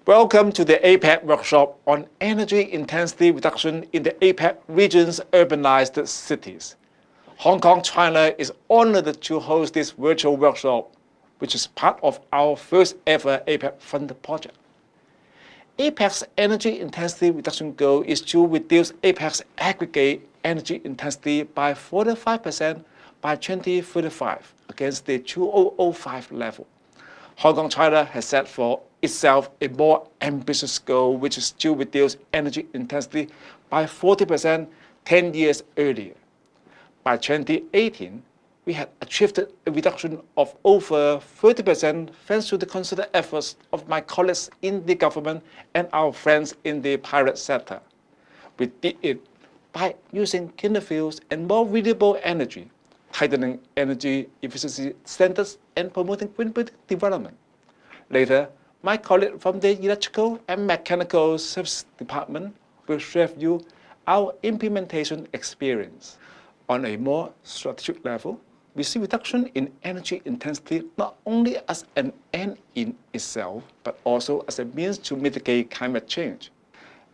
Welcome to the APEC Workshop on Energy Intensity Reduction in the APEC Regions Urbanised Cities. Hong Kong, China is honored to host this virtual workshop, which is part of our first ever APEC funded project. APEC's energy intensity reduction goal is to reduce APEC's aggregate energy intensity by 45% by 2035 against the 2005 level. Hong Kong, China has set for itself a more ambitious goal, which is to reduce energy intensity by 40% 10 years earlier. By 2018, we had achieved a reduction of over 30% thanks to the concerted efforts of my colleagues in the government and our friends in the private sector. We did it by using cleaner fuels and more renewable energy, tightening energy efficiency standards, and promoting green building development. Later, my colleague from the Electrical and Mechanical Services Department will share with you our implementation experience. On a more strategic level, we see reduction in energy intensity not only as an end in itself, but also as a means to mitigate climate change.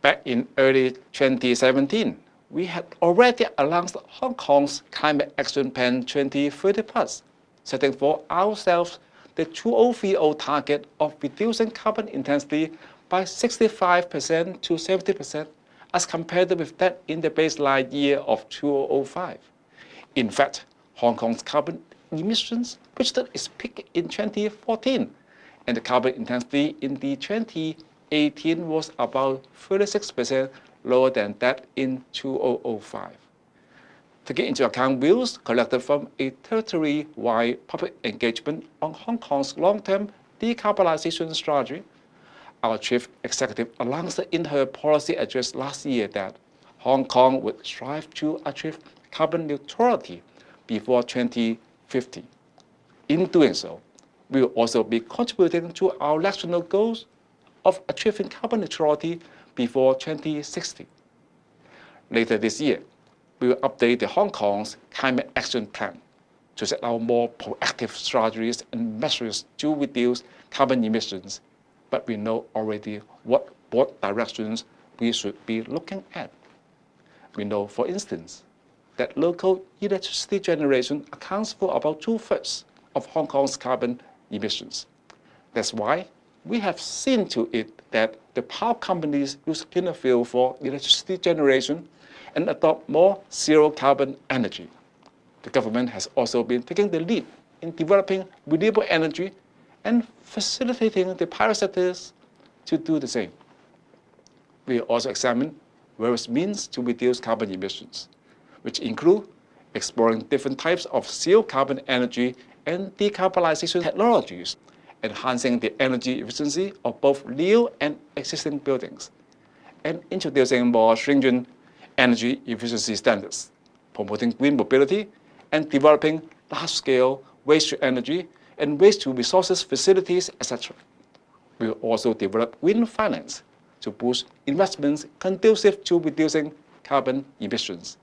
Back in early 2017, we had already announced Hong Kong's Climate Action Plan 2030+, setting for ourselves the 2030 target of reducing carbon intensity by 65% to 70% as compared with that in the baseline year of 2005. In fact, Hong Kong's carbon emissions reached its peak in 2014, and the carbon intensity in the 2018 was about 36% lower than that in 2005. Taking into account views collected from a territory-wide public engagement on Hong Kong's long-term decarbonization strategy, our chief executive announced in her policy address last year that Hong Kong would strive to achieve carbon neutrality before 2050. In doing so, we will also be contributing to our national goals of achieving carbon neutrality before 2060. Later this year, we will update the Hong Kong's Climate Action Plan to set out more proactive strategies and measures to reduce carbon emissions, but we know already what broad directions we should be looking at. We know, for instance, that local electricity generation accounts for about 2/3 of Hong Kong's carbon emissions. That's why we have seen to it that the power companies use cleaner fuel for electricity generation and adopt more zero-carbon energy. The government has also been taking the lead in developing renewable energy and facilitating the private sectors to do the same. We also examine various means to reduce carbon emissions, which include exploring different types of zero-carbon energy and decarbonization technologies, enhancing the energy efficiency of both new and existing buildings, and introducing more stringent energy efficiency standards, promoting green mobility, and developing large-scale waste-to-energy and waste-to-resources facilities, etc. We will also develop green finance to boost investments conducive to reducing carbon emissions,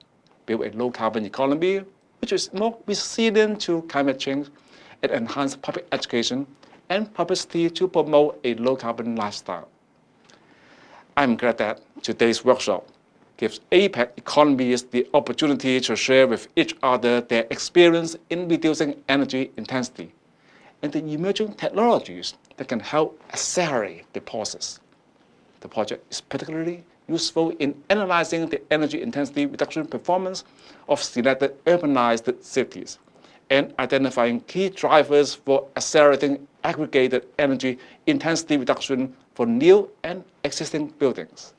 build a low-carbon economy which is more resilient to climate change, and enhance public education and publicity to promote a low-carbon lifestyle. I'm glad that today's workshop gives APEC economies the opportunity to share with each other their experience in reducing energy intensity and the emerging technologies that can help accelerate the process. The project is particularly useful in analyzing the energy intensity reduction performance of selected urbanized cities and identifying key drivers for accelerating aggregated energy intensity reduction for new and existing buildings.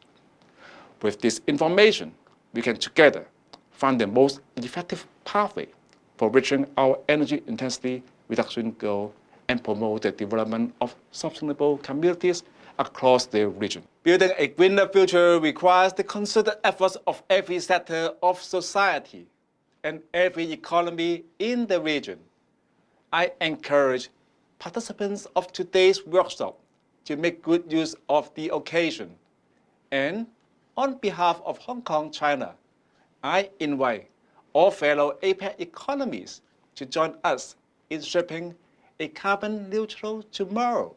With this information, we can together find the most effective pathway for reaching our energy intensity reduction goal and promote the development of sustainable communities across the region. Building a greener future requires the concerted efforts of every sector of society and every economy in the region. I encourage participants of today's workshop to make good use of the occasion. And on behalf of Hong Kong, China, I invite all fellow APEC economies to join us in shaping a carbon neutral tomorrow.